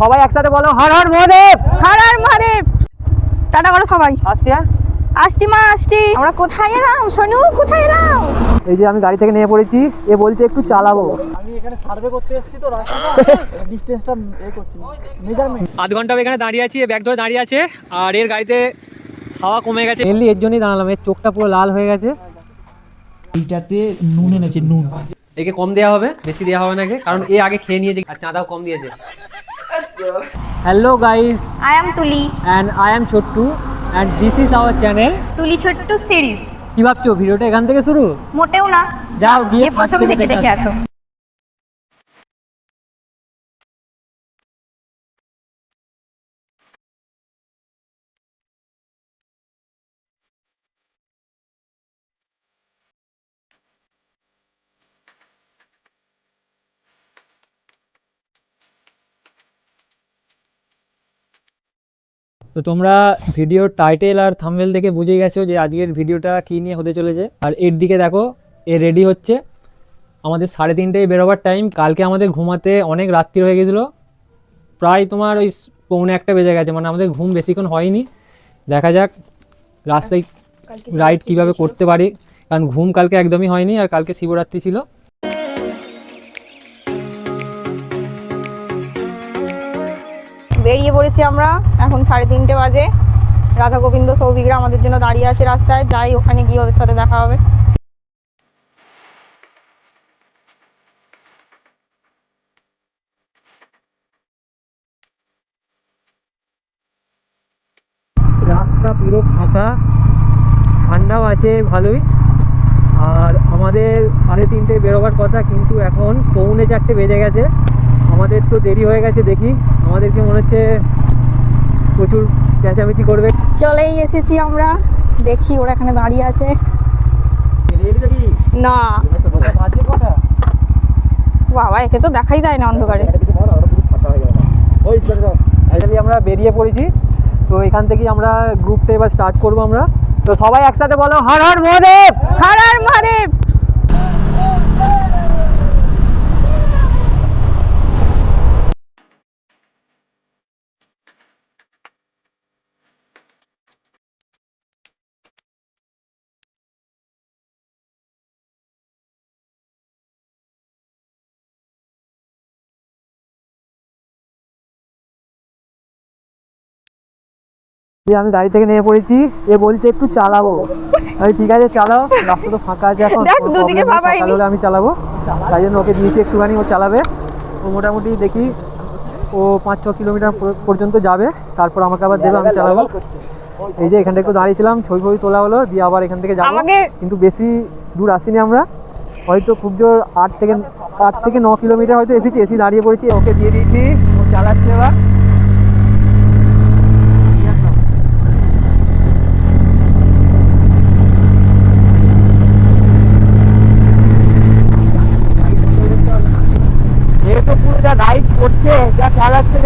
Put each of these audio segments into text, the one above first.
সবাই একসাথে বলো হর হর মহাদেব। হর হর মহাদেব। টাটা করো সবাই। আসছি। আসছি মা আসছি। আমরা কোথায় এলাম সোনু, কোথায় এলাম? এই যে আমি গাড়ি থেকে নেমে পড়েছি, এ বলছে একটু চালাবো। আমি এখানে সার্ভে করতে এসেছি তো রাস্তাটা ডিসটেন্সটা করছি মেজারমেন্ট। আধ ঘন্টা এখানে দাঁড়িয়ে আছি, ব্যাগ ধরে দাঁড়িয়ে আছে, আর এর গাড়িতে হাওয়া কমে গেছে। মেনলি এর জন্যই দাঁড়ালাম, এর চোখটা পুরো লাল হয়ে গেছে। এইটাতে নুন এনেছে, নুন। একে কম দেওয়া হবে, বেশি দেওয়া হবে না, কারণ এ আগে খেয়ে নিয়েছে আর চাঁদাও কম দিয়েছে। হ্যালো গাইস, আই এম তুলি and I am Chhotu and this is our channel তুলি ছোট্টু সিরিজ। কি ভাবছো ভিডিওটা এখান থেকে শুরু? মোটেও না, যাও গিয়ে প্রথমে থেকে দেখে আসো। তো তোমরা ভিডিওর টাইটেল আর থাম্বনেল দেখে বুঝে গেছো যে আজকের ভিডিওটা কী নিয়ে হতে চলেছে। আর এর দিকে দেখো, এ রেডি হচ্ছে। আমাদের 3:30টায় বেরোবার টাইম। কালকে আমাদের ঘুমাতে অনেক রাত্রি হয়ে গেছিলো, প্রায় তোমার ওই 1:45 বেজে গেছে, মানে আমাদের ঘুম বেশিক্ষণ হয়নি। দেখা যাক রাস্তায় রাইড কীভাবে করতে পারি, কারণ ঘুম কালকে একদমই হয়নি, আর কালকে শিবরাত্রি ছিল। বেরিয়ে পড়েছি আমরা, এখন 3:30 বাজে। রাধা গোবিন্দ সৌভিকরা আমাদের জন্য দাঁড়িয়ে আছে রাস্তায়, যাই ওখানে গিয়ে ওদের সাথে দেখা হবে। রাস্তা পুরো ফাঁকা, ঠান্ডাও আছে ভালোই। আর আমাদের 3:30টায় বেরোবার কথা, কিন্তু এখন 3:45 বেজে গেছে। আমাদের তো দেরি হয়ে গেছে। দেখি, আমাদেরকে মনে হচ্ছে প্রচুর চেঁচামেচি করবে। চলেই এসেছি আমরা, দেখি ওরা এখানে দাঁড়িয়ে আছে না। বাবা, একে তো দেখাই যায় না অন্ধকারে। আমরা বেরিয়ে পড়েছি, তো এখান থেকেই আমরা গ্রুপটা এবার স্টার্ট করবো আমরা। তো সবাই একসাথে বলো হর হর মহাদেব। হর হর মহাদেব। আমি গাড়ি থেকে নেমে পড়েছি, এ বলছে একটু চালাবো। আমি ঠিক আছে চালাও, রাস্তা তো ফাঁকা আছে এখন, দেখ দুদিকে ভাবাই নি। আমি চালাবো, তাই জন্য ওকে দিয়েছি একটুখানি, ও চালাবে। ও মোটামুটি দেখি ও 5-6 কিলোমিটার পর্যন্ত যাবে, তারপর আমাকে আবার দেবে, আমি চালাবো। এই যে এখানটা একটু দাঁড়িয়েছিলাম, ছবি তোলা হলো, দিয়ে আবার এখান থেকে যাবো। কিন্তু বেশি দূর আসিনি আমরা, হয়তো খুব জোর 8 থেকে 9 কিলোমিটার হয়তো এসেছি। এসি দাঁড়িয়ে পড়েছি, ওকে দিয়ে দিয়েছি, ও চালাচ্ছে এবার। তো পুরো যা রাইড করছে, যা চালাচ্ছে,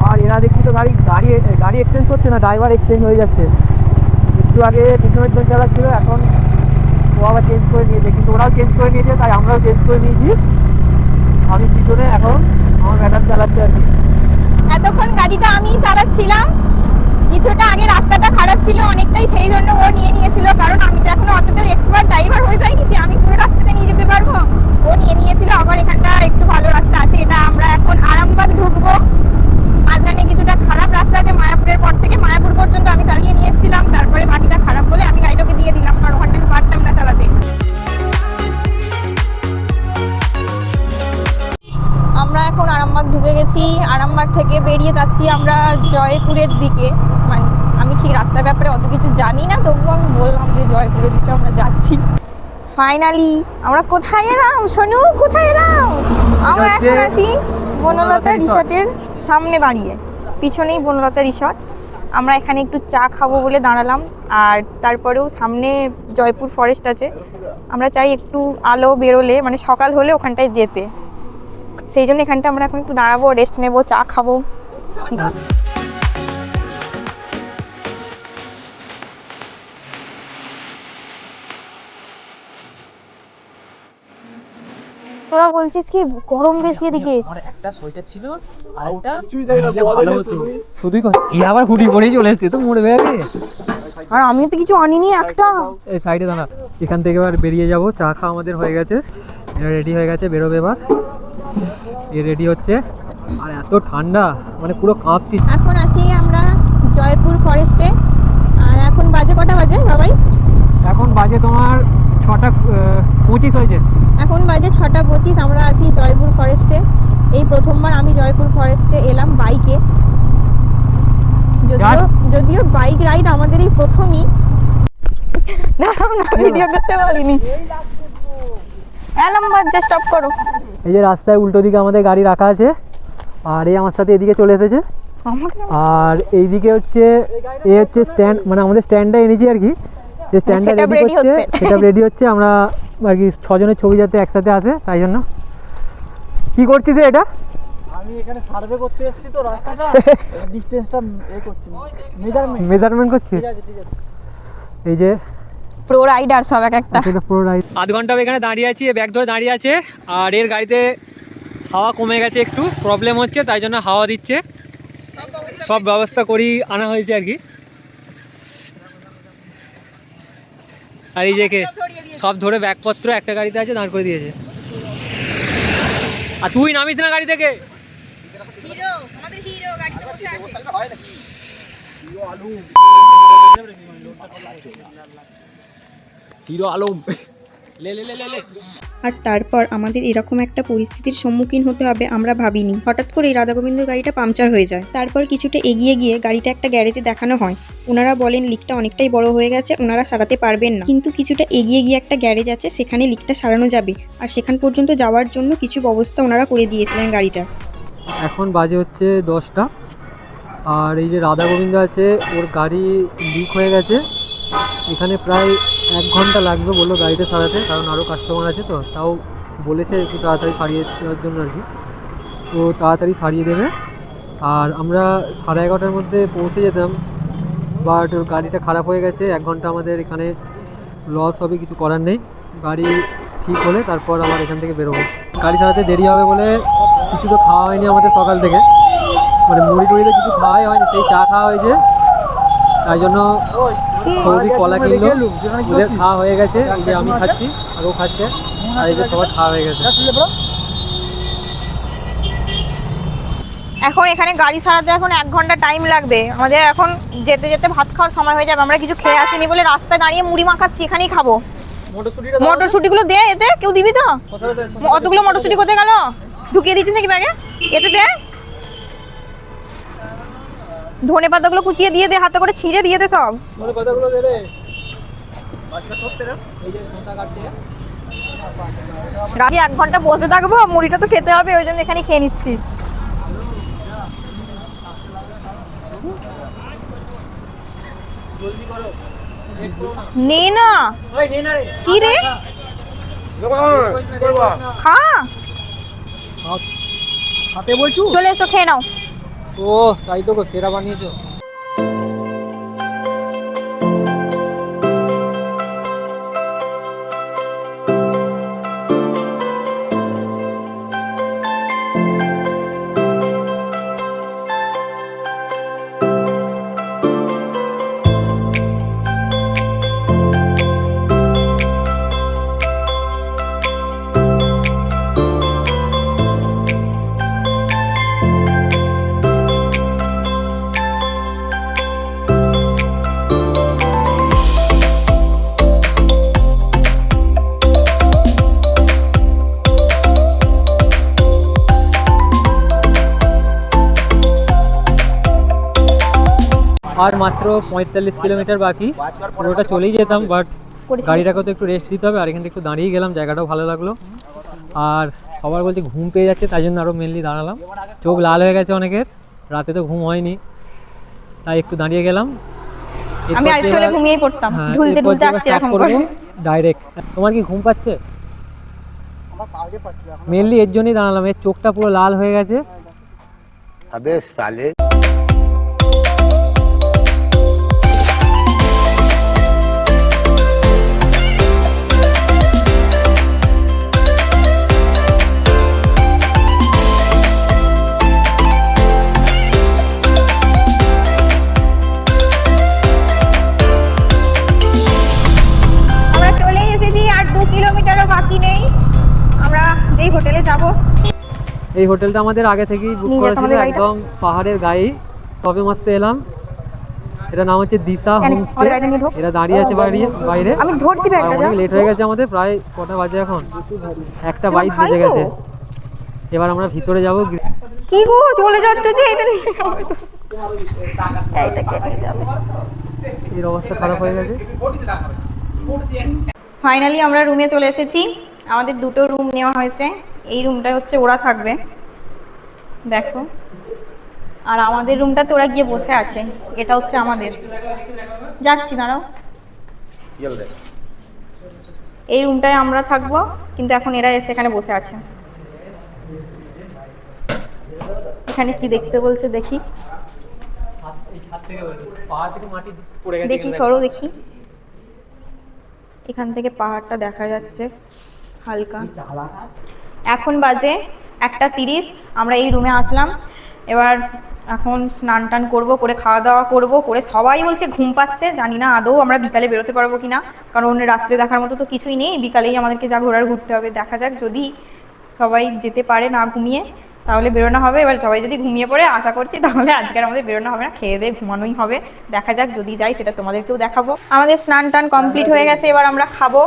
আর এরা দেখছি তো গাড়ি এক্সচেঞ্জ করছে না, ড্রাইভার এক্সচেঞ্জ হয়ে যাচ্ছে। একটু আগে পিছনের জন চালাচ্ছিল, এখন ও আবার চেঞ্জ করে নিয়েছে, কিন্তু ওরাও চেঞ্জ করে নিয়েছে, তাই আমরাও চেঞ্জ করে নিয়েছি। আমি পিছনে, এখন আমার ম্যাডাম চালাচ্ছে আর কি। এতক্ষণ গাড়িটা আমি চালাচ্ছিলাম, কিছুটা আগে রাস্তাটা খারাপ ছিল অনেকটাই, সেই জন্য ও নিয়ে নিয়েছিল, কারণ আমি তো এখনো অতটাও এক্সপার্ট ড্রাইভার হয়ে যাইনি যে আমি পুরো রাস্তাটা নিয়ে যেতে পারবো। ও নিয়ে নিয়েছিল। আবার এখানটা একটু ভালো রাস্তা আছে, এটা আমরা এখন আরামবাগ ঢুকবো। মাঝখানে কিছুটা খারাপ রাস্তা আছে, মায়াপুরের পর থেকে মায়াপুর পর্যন্ত আমি চালিয়ে নিয়ে এসেছিলাম, তারপরে বাকিটা খারাপ বলে আমি গাড়িটাকে দিয়ে দিলাম, কারণ ওখানটা আমি পারতাম না চালাতে। আমরা এখন আরামবাগ ঢুকে গেছি। আরামবাগ থেকে বেরিয়ে যাচ্ছি আমরা জয়পুরের দিকে। মানে আমি ঠিক রাস্তার ব্যাপারে অত কিছু জানি না, তবুও আমি বললাম যে জয়পুরের দিকে আমরা যাচ্ছি। ফাইনালি আমরা কোথায় এলাম সোনু, কোথায় এলাম? আমরা এখন আছি বনলতা রিসর্টের সামনে দাঁড়িয়ে, পিছনেই বনলতা রিসর্ট। আমরা এখানে একটু চা খাবো বলে দাঁড়ালাম। আর তারপরেও সামনে জয়পুর ফরেস্ট আছে, আমরা চাই একটু আলো বেরোলে মানে সকাল হলে ওখানটায় যেতে, সেই জন্য এখানটা আমরা এখন একটু দাঁড়াবো, রেস্ট নেবো, চা খাবো। তোরা বলছিস কি গরম বেশি এদিকে? আমার একটা সোয়েটার ছিল আর ওটা ভালো হতো। শুধুই কি আবার হুডি পরেই চলে এসেছে তো মরে যাবে। আর আমি তো কিছু আনিনি একটা। এই সাইডে দাঁড়া, এখান থেকে এবার বেরিয়ে যাব। চা খাওয়া আমাদের হয়ে গেছে, এটা রেডি হয়ে গেছে, বেরোবে এবার। এ রেডি হচ্ছে, আর এত ঠান্ডা মানে পুরো কাঁপছি। এখন আসি আমরা জয়পুর ফরেস্টে। আর এখন বাজে কটা বাজে বাবাই? এখন বাজে তোমার 6:25 হয়েছে। এখন বাজে 6:25। আমরা আছি জয়পুর ফরেস্টে। এই প্রথমবার আমি জয়পুর ফরেস্টে এলাম বাইকে। যদিও বাইক রাইড আমাদের এই প্রথমই। দাঁড়াও না, ভিডিও করতে পারিনি। এলাম বাজে, স্টপ করো। এই যে রাস্তায় উল্টো দিকে আমাদের গাড়ি রাখা আছে, আর এই আমার সাথে এদিকে চলে এসেছে। আর এইদিকে হচ্ছে এ হচ্ছে স্ট্যান্ড, মানে আমাদের স্ট্যান্ডটা এনেছি আর কি। যে স্ট্যান্ডটা রেডি হচ্ছে, সেটা রেডি হচ্ছে। আমরা আর কি 6 জনের ছবি যাতে একসাথে আসে, তাই জন্য। কি করছিস এটা? আমি এখানে সার্ভে করতে এসেছি তো রাস্তাটা, ডিসটেন্সটা করছি, মেজারমেন্ট করছিস? ঠিক আছে ঠিক আছে। এই যে প্রো রাইডার সব এক একটা। পুরো রাইড। আধ ঘন্টা এখানে দাঁড়িয়ে আছি, ব্যাগ ধরে দাঁড়িয়ে আছে। আর এর গাড়িতে হাওয়া কমে গেছে, একটু প্রবলেম হচ্ছে, তাই জন্য হাওয়া দিচ্ছে। সব ব্যবস্থা করি আনা হয়েছে আর কি। আর এই যে সব ধরে ব্যাগপত্র একটা গাড়িতে আছে, দাঁড় করে দিয়েছে। আর তুই নামিস না গাড়ি থেকে। হিরো, আমাদের হিরো গাড়িতে বসে আছে। হিরো আলম লে লে লে লে। আর তারপর আমাদের এরকম একটা পরিস্থিতির সম্মুখীন হতে হবে আমরা ভাবিনি। হঠাৎ করে রাধা গোবিন্দর গাড়িটা পাংচার হয়ে যায়। তারপর কিছুটা এগিয়ে গিয়ে গাড়িটা একটা গ্যারেজে দেখানো হয়। ওনারা বলেন লিকটা অনেকটাই বড় হয়ে গেছে, ওনারা সারাতে পারবেন না। কিন্তু কিছুটা এগিয়ে গিয়ে একটা গ্যারেজ আছে, সেখানে লিকটা সারানো যাবে। আর সেখান পর্যন্ত যাওয়ার জন্য কিছু ব্যবস্থা ওনারা করে দিয়েছিলেন গাড়িটা। এখন বাজে হচ্ছে 10টা। আর এই যে রাধা গোবিন্দ আছে, ওর গাড়ি লিক হয়ে গেছে। এখানে প্রায় 1 ঘন্টা লাগবে বললো গাড়িটা সারাতে, কারণ আরও কাস্টমার আছে তো। তাও বলেছে একটু তাড়াতাড়ি সারিয়ে দেওয়ার জন্য আর কি। তো তাড়াতাড়ি সারিয়ে দেবে। আর আমরা 11:30টার মধ্যে পৌঁছে যেতাম, বাট ওর গাড়িটা খারাপ হয়ে গেছে। 1 ঘন্টা আমাদের এখানে লস হবে, কিছু করার নেই। গাড়ি ঠিক হলে তারপর আবার এখান থেকে বেরোবো। গাড়ি সারাতে দেরি হবে বলে কিছু তো খাওয়া হয়নি আমাদের সকাল থেকে, মানে মুড়ি টুড়িতে কিছু খাওয়াই হয়নি, সেই চা খাওয়া হয়েছে। তাই জন্য সৌদি কলা কিনলো, ওদের খাওয়া হয়ে গেছে। এই যে আমি খাচ্ছি আর ও খাচ্ছে, আর এই যে সবার খাওয়া হয়ে গেছে। এখন এখানে গাড়ি সারাতে এখন 1 ঘন্টা টাইম লাগবে আমাদের। এখন যেতে যেতে ভাত খাওয়ার সময় হয়ে যাবে। আমরা কিছু খেয়ে আসিনি বলে রাস্তায় দাঁড়িয়ে মুড়ি মাখাচ্ছি, এখানেই খাবো। মটরশুটিগুলো দে, এতে কেউ দিবি তো? অতগুলো মটরশুটি কোথায় গেল? ঢুকিয়ে দিচ্ছিস নাকি ব্যাগে? এতে দে। ধনে পাতাগুলো কুচিয়ে দিয়ে দে, হাতে করে ছিঁড়ে দিয়ে দে সব। পাতাগুলো দে রে। রাতে 1 ঘন্টা বসে থাকবো, মুড়িটা তো খেতে হবে, ওই জন্য এখানে খেয়ে নিচ্ছি। নে না, কি রে খা, হাতে বলছু? চলে এসো খেয়ে নাও। ও তাই তো গো, সেরা বানিয়েছো। আর মাত্র 45 কিলোমিটার বাকি, পুরোটা চলেই যেতাম, বাট গাড়িটাকে তো একটু রেস্ট দিতে হবে। আর এখানে একটু দাঁড়িয়ে গেলাম, জায়গাটাও ভালো লাগলো। আর সবার বলছে ঘুম পেয়ে যাচ্ছে, তাই জন্য আরও মেনলি দাঁড়ালাম। চোখ লাল হয়ে গেছে অনেকের, রাতে তো ঘুম হয়নি। তাই একটু দাঁড়িয়ে গেলাম। আমি আরেকটু হলে ঘুমিয়েই পড়তাম, ঢুলতে ঢুলতে আসছি এরকম করে। ডাইরেক্ট। তোমার কি ঘুম পাচ্ছে? আমার পাউডে পাচ্ছিল এখন। মেনলি এর জন্যই দাঁড়ালাম, এর চোখটা পুরো লাল হয়ে গেছে। अबे साले আমরা চলে এসেছি, আর 2 কিলোমিটারও বাকি নেই। আমরা যেই হোটেলে যাব, এই হোটেলটা আমাদের আগে থেকেই বুক নিয়ে করা যেতে ছিল, আমাদের গাড়িটা। একদম পাহাড়ের গায়ে। তবে মাত্র এলাম। এটা নাম হচ্ছে দিশা কেন? হোমস্টে। আমাদের গাড়িটা নিয়ে ঢোক। এরা দাঁড়িয়ে আছে বাইরে। আমি ধরছি ব্যাগটা, যা। অনেক লেট হয়ে গেছে আমাদের, প্রায় কটা বাজে এখন? 1:22 ভাই বেজে তো। গেছে। এবার আমরা ভিতরে যাব। কি গো, চলে যাচ্ছে যে, এটা নিয়ে যাবে তো। এইটা কে নিয়ে যাবে? এর অবস্থা খারাপ হয়ে গেছে। ফাইনালি আমরা রুমে চলে এসেছি। আমাদের 2টো রুম নেওয়া হয়েছে। এই রুমটা হচ্ছে ওরা থাকবে, দেখো। আর আমাদের রুমটাতে ওরা গিয়ে বসে আছে। এটা হচ্ছে আমাদের। যাচ্ছি, দাঁড়াও। এই রুমটায় আমরা থাকবো, কিন্তু এখন এরা এসে এখানে বসে আছে। এখানে কি দেখতে বলছে দেখি, দেখি সরো দেখি। এখান থেকে পাহাড়টা দেখা যাচ্ছে হালকা। এখন বাজে 1:30। আমরা এই রুমে আসলাম। এবার এখন স্নান টান করবো, করে খাওয়া দাওয়া করবো, করে সবাই বলছে ঘুম পাচ্ছে। জানি না আদৌ আমরা বিকালে বেরোতে পারবো কিনা, কারণ রাত্রে দেখার মতো তো কিছুই নেই। বিকালেই আমাদেরকে যা ঘোরার ঘুরতে হবে। দেখা যাক, যদি সবাই যেতে পারে না ঘুমিয়ে, তাহলে বেরোনো হবে। এবার সবাই যদি ঘুমিয়ে পড়ে, আশা করছি তাহলে আজকে আর আমাদের বেরোনো হবে না, খেয়ে দিয়ে ঘুমানোই হবে। দেখা যাক, যদি যাই সেটা তোমাদেরকেও দেখাবো। আমাদের স্নান টান কমপ্লিট হয়ে গেছে, এবার আমরা খাবো।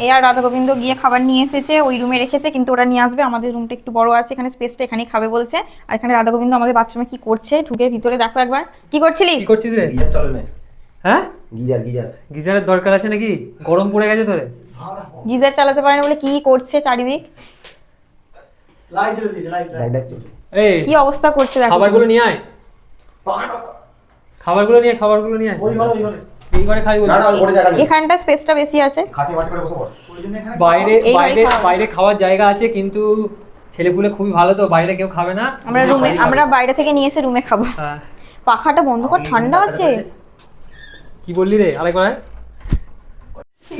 এ আর রাধা গোবিন্দ গিয়ে খাবার নিয়ে এসেছে, ওই রুমে রেখেছে, কিন্তু ওরা নিয়ে আসবে। আমাদের রুমটা একটু বড় আছে, এখানে স্পেসটা, এখানেই খাবে বলছে। আর এখানে রাধা গোবিন্দ আমাদের বাথরুমে কি করছে, ঢুকে ভিতরে দেখো একবার। কি করছিলিস? কি করছিস রে? হ্যাঁ, গিজারের দরকার আছে নাকি? গরম পড়ে গেছে তোরে? গিজার চালাতে পারে না বলে কি করছে চারিদিক, লাইট জ্বলে দিয়েছে, লাইট। এই কি অবস্থা করছে দেখো। খাবারগুলো নিয়ে আয়, খাবারগুলো নিয়ে আয়। ওই ঘরে। এই ঘরে খাই বলছি। এখানটা স্পেসটা বেশি আছে। বাইরে এই বাইরে বাড়ি খাওয়া। বাইরে খাওয়ার জায়গা আছে, কিন্তু ছেলেপুলে খুবই ভালো, তো বাইরে কেউ খাবে না। আমরা বাইরে থেকে নিয়ে এসে রুমে খাবো। হ্যাঁ। পাখাটা বন্ধ কর, ঠান্ডা আছে। কি বললি রে? আরেকবার আয়।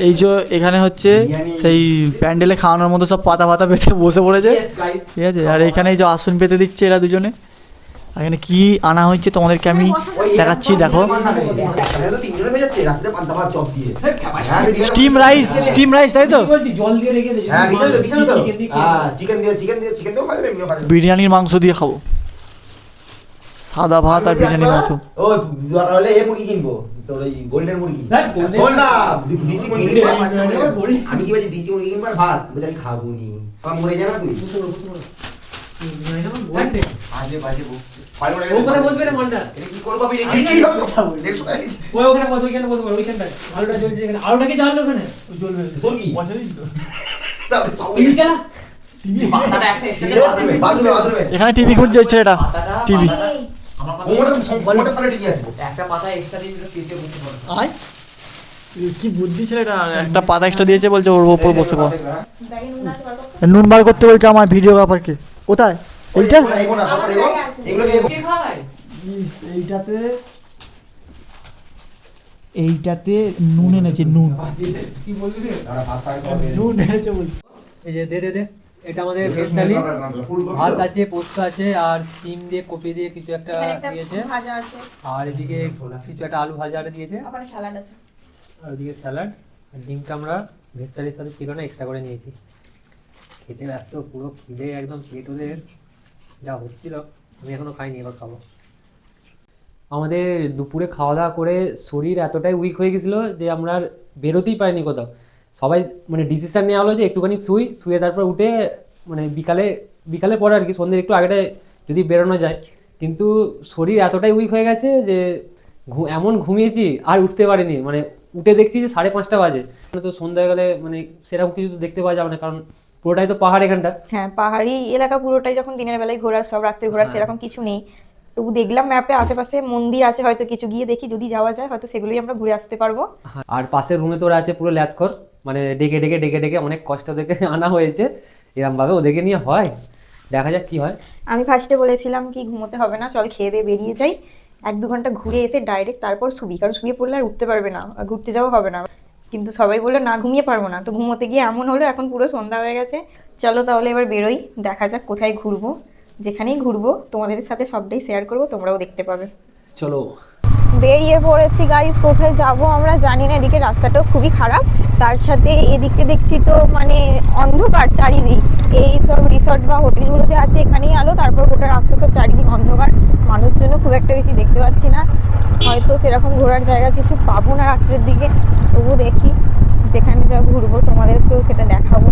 এই যে এখানে হচ্ছে সেই প্যান্ডেলে খাওয়ানোর মতো সব পাতা পাতা পেতে বসে পড়েছে, ঠিক আছে। আর এখানে এই যে আসন পেতে দিচ্ছে এরা দুজনে। আর এখানে কি আনা হয়েছে তোমাদেরকে আমি দেখাচ্ছি, দেখো। স্টিম রাইস, তাই তো? জল দিয়ে রেখে দে। বিরিয়ানির মাংস দিয়ে খাবো, সাদা ভাত আর বিরিয়ানির মাংস। ও দরকার হলে এই মুরগি কিনবো, তোর ওই গোল্ডেন মুরগি। শোন না, দেশি মুরগি আমি কি বলছি, দেশি মুরগি কিনবো আর ভাত বলছি আমি খাবো নি। আমার মরে যায় না তুই? বাজে বকছে। ও কোথায় বসবে রে মন্ডা? এটা কি করবো আমি? কি খাবো তো? দেখছো গাইস? ওই ওখানে বসে, ওইখানে বসে পড়ো, ওইখানটায়। আলুটা জ্বলছে এখানে। আলুটা কি জ্বাললো ওখানে? জ্বলবে। তোর কি? তাহলে সব টিভি চালা। বাথরুমে এখানে টিভি খুঁজছে এই ছেলেটা, টিভি। কোমরের সামনে টিভি আছে। একটা পাতা এক্সট্রা দিয়ে দিলে পেটে বসে পড়ো। আয়, কি বুদ্ধি ছেলেটা, একটা পাতা এক্সট্রা দিয়েছে, বলছে ওর উপর বসে পড়। নুন বার করতে বলছে আমার ভিডিওগ্রাফারকে। কোথায়? এইটা? কে খায়? এইটাতে নুন এনেছে, নুন কি বললি রে? নুন এনেছে বলছে। এই যে দে। এটা আমাদের ভেজ থালি। ভাত আছে, পোস্ত আছে, আর সিম দিয়ে কপি দিয়ে কিছু একটা দিয়েছে। ভাজা আছে, আর এদিকে কিছু একটা আলু ভাজা দিয়েছে। ওখানে স্যালাড আছে। আর ওদিকে স্যালাড। আর ডিমটা আমরা ভেজ থালির সাথে ছিল না, এক্সট্রা করে নিয়েছি। খেতে ব্যস্ত, পুরো খিদে একদম, পেট ওদের যা হচ্ছিল। আমি এখনো খাইনি, এবার খাবো। আমাদের দুপুরে খাওয়া দাওয়া করে শরীর এতটাই উইক হয়ে গেছিলো যে আমরা আর বেরোতেই পারিনি কোথাও। সবাই মানে ডিসিশন নেওয়া হলো যে একটুখানি শুয়ে তারপর উঠে মানে বিকালে পরে আর কি, সন্ধ্যের একটু আগেটায় যদি বেরোনো যায়। কিন্তু শরীর এতটাই উইক হয়ে গেছে যে এমন ঘুমিয়েছি আর উঠতে পারিনি। মানে উঠে দেখছি যে 5:30 বাজে। তো সন্ধ্যা গেলে মানে সেরকম কিছু তো দেখতে পাওয়া যাবে না, কারণ পুরোটাই তো পাহাড় এখানটা। হ্যাঁ, পাহাড়ি এলাকা পুরোটাই, যখন দিনের বেলায় ঘোরার, সব রাত্রে ঘোরার সেরকম কিছু নেই। তবু দেখলাম ম্যাপে আশেপাশে মন্দির আছে, হয়তো কিছু গিয়ে দেখি যদি যাওয়া যায়, হয়তো সেগুলোই আমরা ঘুরে আসতে পারবো। আর পাশের রুমে তো ওরা আছে পুরো ল্যাথখর, মানে ডেকে ডেকে ডেকে ডেকে অনেক কষ্ট থেকে আনা হয়েছে, এরমভাবে ওদেরকে নিয়ে হয়, দেখা যাক কি হয়। আমি ফার্স্টে বলেছিলাম কি ঘুমোতে হবে না, চল খেয়ে দিয়ে বেরিয়ে যাই, 1-2 ঘন্টা ঘুরে এসে ডাইরেক্ট তারপর শুবি, কারণ শুয়ে পড়লে আর উঠতে পারবে না, আর ঘুরতে যাওয়া হবে না। কিন্তু সবাই বললো না ঘুমিয়ে পারবো না, তো ঘুমোতে গিয়ে এমন হলো এখন পুরো সন্ধ্যা হয়ে গেছে। চলো তাহলে এবার বেরোই, দেখা যাক কোথায় ঘুরবো, যেখানেই ঘুরবো তোমাদের সাথে সবটাই শেয়ার করবো, তোমরাও দেখতে পাবে। চলো বেরিয়ে পড়েছি গাইস, কোথায় যাব আমরা জানি না, এদিকে রাস্তাটাও খুবই খারাপ, তার সাথে এদিকে দেখছি তো মানে অন্ধকার চারিদিক, এই সব রিসর্ট বা হোটেলগুলো যে আছে এখানেই আলো, তারপর গোটা রাস্তা সব চারিদিক অন্ধকার, মানুষজনও খুব একটা বেশি দেখতে পাচ্ছি না, হয়তো সেরকম ঘোরার জায়গা কিছু পাবো না রাত্রের দিকে, তবুও দেখি যেখানে যা ঘুরবো তোমাদেরকেও সেটা দেখাবো।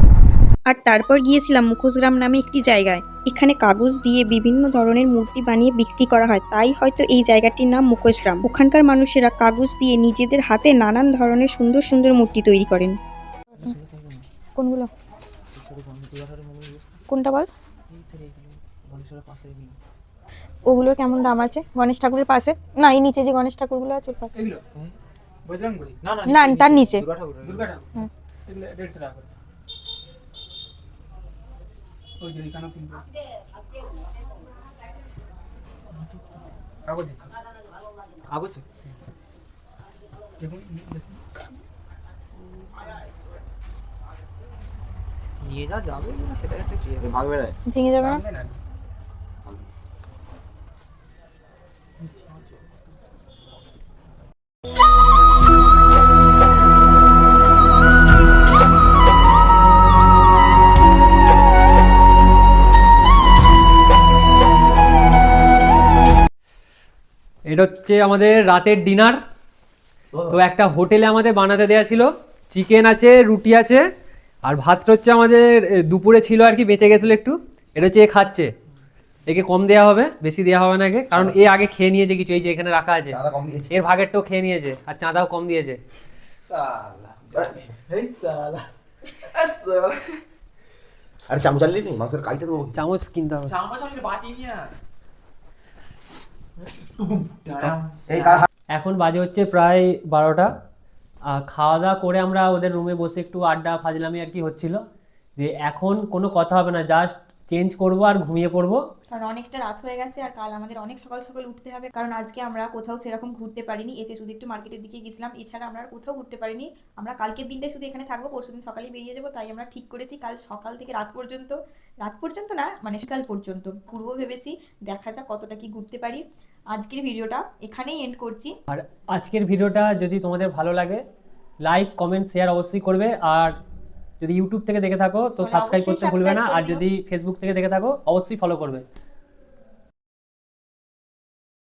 আর তারপর গিয়েছিলাম মুখোশগ্রাম নামে একটি জায়গায়। এখানে কাগজ দিয়ে বিভিন্ন ধরনের মূর্তি বানিয়ে বিক্রি করা হয়, তাই হয়তো এই জায়গাটির নাম মুখোশগ্রাম। ওখানকার মানুষেরা কাগজ দিয়ে নিজেদের হাতে নানান ধরনের সুন্দর সুন্দর মূর্তি তৈরি করেন। কোনগুলো, কোনটা বল, ওগুলোর কেমন দাম আছে? গণেশ ঠাকুরের পাশে না, এই নিচে যে গণেশ ঠাকুরগুলো আছে ওর পাশে, না তার নিচে, হুম। নিয়ে যা যাবে না সেটা একটা কি ভাঙবে না, ভেঙে যাবে না? এটা হচ্ছে আমাদের রাতের ডিনার। তো একটা হোটেলে আমাদের বানাতে দেওয়া ছিল, চিকেন আছে, রুটি আছে, আর ভাতটা হচ্ছে আমাদের দুপুরে ছিল আর কি, বেঁচে গেছিলো একটু, এটা হচ্ছে এ খাচ্ছে, একে কম দেওয়া হবে, বেশি দেওয়া হবে না একে, কারণ এ আগে খেয়ে নিয়েছে কিছু, এই যে এখানে রাখা আছে, চাঁদা কম দিয়েছে এর ভাগেরটাও খেয়ে নিয়েছে, আর চাঁদাও কম দিয়েছে। আর চামচ আনলি নি মাংসের কাইটা দেবো, চামচ কিনতে হবে। এই কার এখন বাজে হচ্ছে প্রায় 12টা, খাওয়া দাওয়া করে আমরা ওদের রুমে বসে একটু আড্ডা ফাজলামি আর কি হচ্ছিল, যে এখন কোনো কথা হবে না, জাস্ট চেঞ্জ করবো আর ঘুমিয়ে পড়বো। কারণ অনেকটা রাত হয়ে গেছে, আর কাল আমাদের অনেক সকাল সকাল উঠতে হবে, কারণ আজকে আমরা কোথাও সেরকম ঘুরতে পারিনি, এসে শুধু একটু মার্কেটের দিকে গেছিলাম, এছাড়া আমরা আর কোথাও ঘুরতে পারিনি। আমরা কালকের দিনটাই শুধু এখানে থাকবো, পরশুদিন সকালে বেরিয়ে যাবো, তাই আমরা ঠিক করেছি কাল সকাল থেকে রাত পর্যন্ত না মানে সকাল পর্যন্ত ঘুরবো ভেবেছি, দেখা যাক কতটা কি ঘুরতে পারি। আজকের ভিডিওটা এখানেই এন্ড করছি। আর আজকের ভিডিওটা যদি তোমাদের ভালো লাগে, লাইক কমেন্ট শেয়ার অবশ্যই করবে, আর যদি ইউটিউব থেকে দেখে থাকো তো তাহলে সাবস্ক্রাইব অবশ্যই করতে ভুলবে না, subscribe আর করে দিও। যদি ফেসবুক থেকে দেখে থাকো অবশ্যই ফলো করবে।